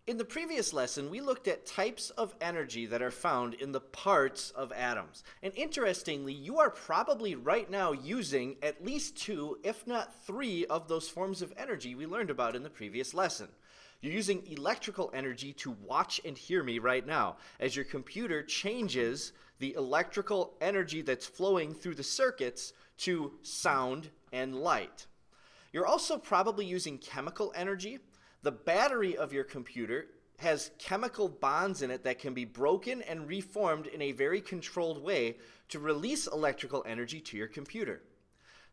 In the previous lesson, we looked at types of energy that are found in the parts of atoms. And interestingly, you are probably right now using at least two, if not three, of those forms of energy we learned about in the previous lesson. You're using electrical energy to watch and hear me right now as your computer changes the electrical energy that's flowing through the circuits to sound and light. You're also probably using chemical energy. The battery of your computer has chemical bonds in it that can be broken and reformed in a very controlled way to release electrical energy to your computer.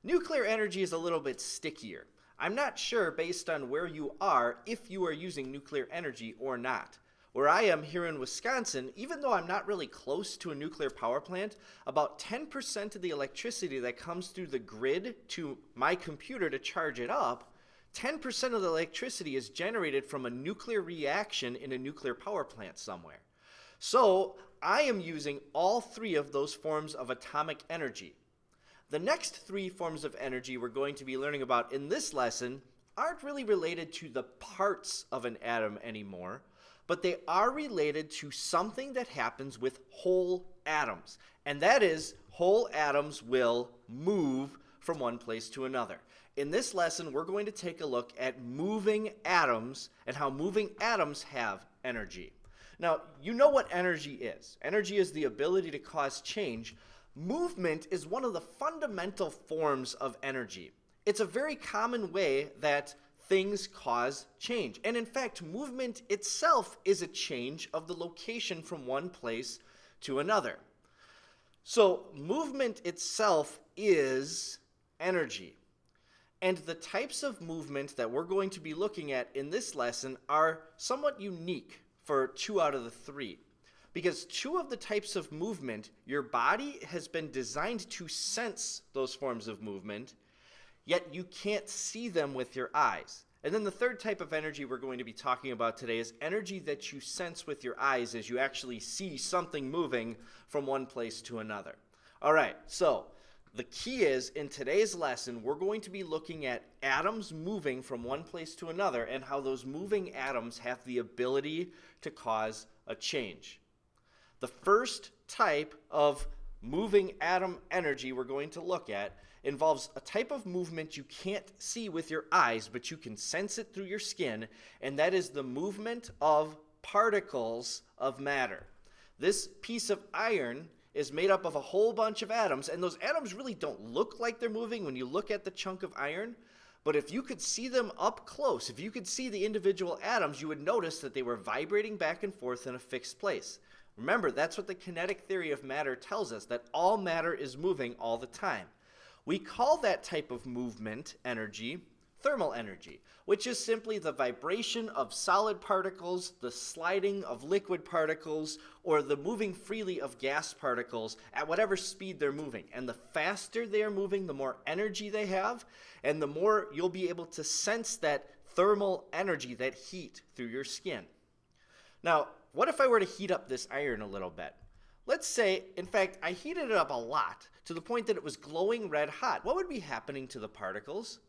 Nuclear energy is a little bit stickier. I'm not sure, based on where you are, if you are using nuclear energy or not. Where I am here in Wisconsin, even though I'm not really close to a nuclear power plant, about 10% of the electricity that comes through the grid to my computer to charge it up, 10% of the electricity is generated from a nuclear reaction in a nuclear power plant somewhere. So I am using all three of those forms of atomic energy. The next three forms of energy we're going to be learning about in this lesson aren't really related to the parts of an atom anymore, but they are related to something that happens with whole atoms. And that is, whole atoms will move from one place to another. In this lesson, we're going to take a look at moving atoms and how moving atoms have energy. Now, you know what energy is. Energy is the ability to cause change. Movement is one of the fundamental forms of energy. It's a very common way that things cause change. And in fact, movement itself is a change of the location from one place to another. So movement itself is energy. And the types of movement that we're going to be looking at in this lesson are somewhat unique for 2 out of the 3. Because 2 of the types of movement, your body has been designed to sense those forms of movement, yet you can't see them with your eyes. And then the third type of energy we're going to be talking about today is energy that you sense with your eyes as you actually see something moving from one place to another. All right, so the key is, in today's lesson, we're going to be looking at atoms moving from one place to another and how those moving atoms have the ability to cause a change. The first type of moving atom energy we're going to look at involves a type of movement you can't see with your eyes, but you can sense it through your skin, and that is the movement of particles of matter. This piece of iron is made up of a whole bunch of atoms, and those atoms really don't look like they're moving when you look at the chunk of iron, but if you could see them up close, if you could see the individual atoms, you would notice that they were vibrating back and forth in a fixed place. Remember, that's what the kinetic theory of matter tells us, that all matter is moving all the time. We call that type of movement energy thermal energy, which is simply the vibration of solid particles, the sliding of liquid particles, or the moving freely of gas particles at whatever speed they're moving. And the faster they are moving, the more energy they have, and the more you'll be able to sense that thermal energy, that heat, through your skin. Now, what if I were to heat up this iron a little bit? Let's say, in fact, I heated it up a lot to the point that it was glowing red hot. What would be happening to the particles?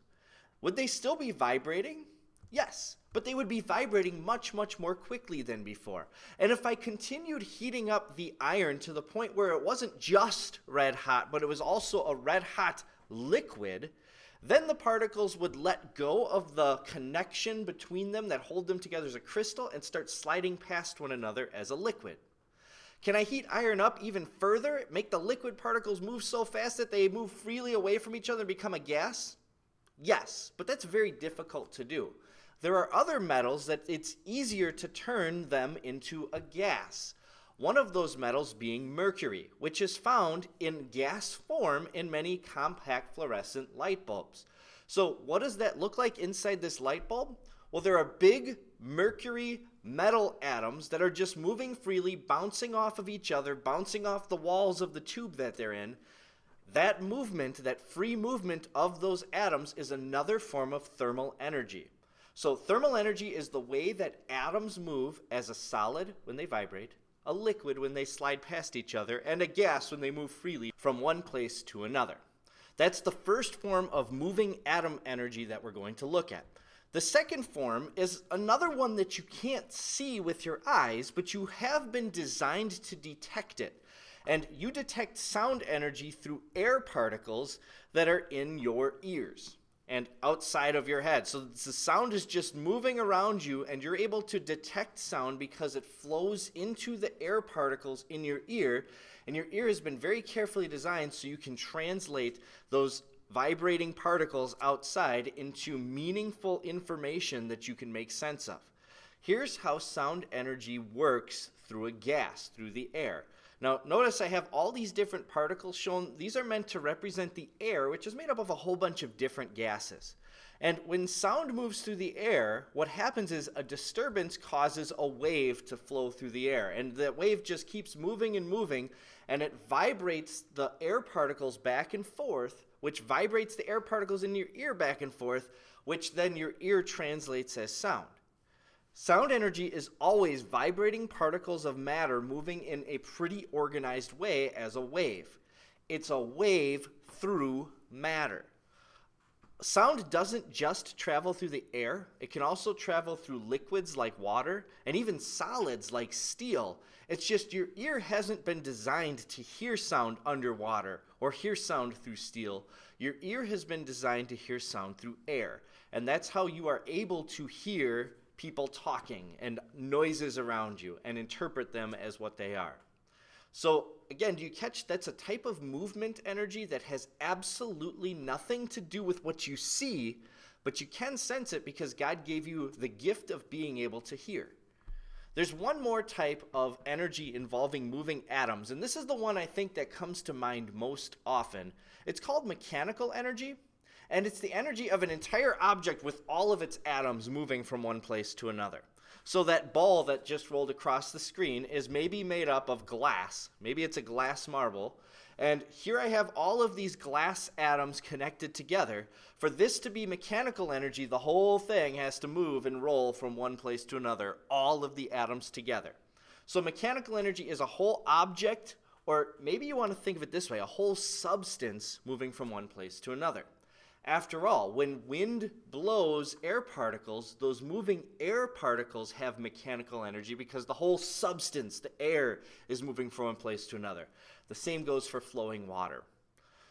Would they still be vibrating? Yes, but they would be vibrating much, much more quickly than before. And if I continued heating up the iron to the point where it wasn't just red hot, but it was also a red hot liquid, then the particles would let go of the connection between them that hold them together as a crystal and start sliding past one another as a liquid. Can I heat iron up even further, make the liquid particles move so fast that they move freely away from each other and become a gas? Yes, but that's very difficult to do. There are other metals that it's easier to turn them into a gas. One of those metals being mercury, which is found in gas form in many compact fluorescent light bulbs. So what does that look like inside this light bulb? Well, there are big mercury metal atoms that are just moving freely, bouncing off of each other, bouncing off the walls of the tube that they're in. That movement, that free movement of those atoms, is another form of thermal energy. So thermal energy is the way that atoms move as a solid when they vibrate, a liquid when they slide past each other, and a gas when they move freely from one place to another. That's the first form of moving atom energy that we're going to look at. The second form is another one that you can't see with your eyes, but you have been designed to detect it. And you detect sound energy through air particles that are in your ears and outside of your head. So the sound is just moving around you, and you're able to detect sound because it flows into the air particles in your ear. And your ear has been very carefully designed so you can translate those vibrating particles outside into meaningful information that you can make sense of. Here's how sound energy works through a gas, through the air. Now, notice I have all these different particles shown. These are meant to represent the air, which is made up of a whole bunch of different gases. And when sound moves through the air, what happens is a disturbance causes a wave to flow through the air. And that wave just keeps moving and moving, and it vibrates the air particles back and forth, which vibrates the air particles in your ear back and forth, which then your ear translates as sound. Sound energy is always vibrating particles of matter moving in a pretty organized way as a wave. It's a wave through matter. Sound doesn't just travel through the air. It can also travel through liquids like water and even solids like steel. It's just your ear hasn't been designed to hear sound underwater or hear sound through steel. Your ear has been designed to hear sound through air. And that's how you are able to hear people talking and noises around you and interpret them as what they are. So again, do you catch that's a type of movement energy that has absolutely nothing to do with what you see, but you can sense it because God gave you the gift of being able to hear. There's one more type of energy involving moving atoms, and this is the one I think that comes to mind most often. It's called mechanical energy. And it's the energy of an entire object with all of its atoms moving from one place to another. So that ball that just rolled across the screen is maybe made up of glass. Maybe it's a glass marble. And here I have all of these glass atoms connected together. For this to be mechanical energy, the whole thing has to move and roll from one place to another, all of the atoms together. So mechanical energy is a whole object, or maybe you want to think of it this way, a whole substance moving from one place to another. After all, when wind blows air particles, those moving air particles have mechanical energy because the whole substance, the air, is moving from one place to another. The same goes for flowing water.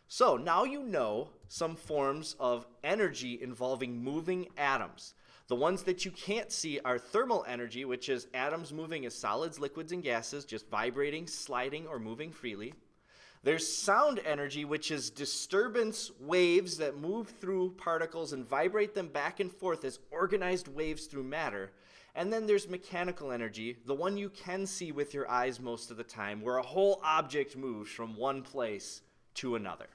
So now you know some forms of energy involving moving atoms. The ones that you can't see are thermal energy, which is atoms moving as solids, liquids, and gases, just vibrating, sliding, or moving freely. There's sound energy, which is disturbance waves that move through particles and vibrate them back and forth as organized waves through matter. And then there's mechanical energy, the one you can see with your eyes most of the time, where a whole object moves from one place to another.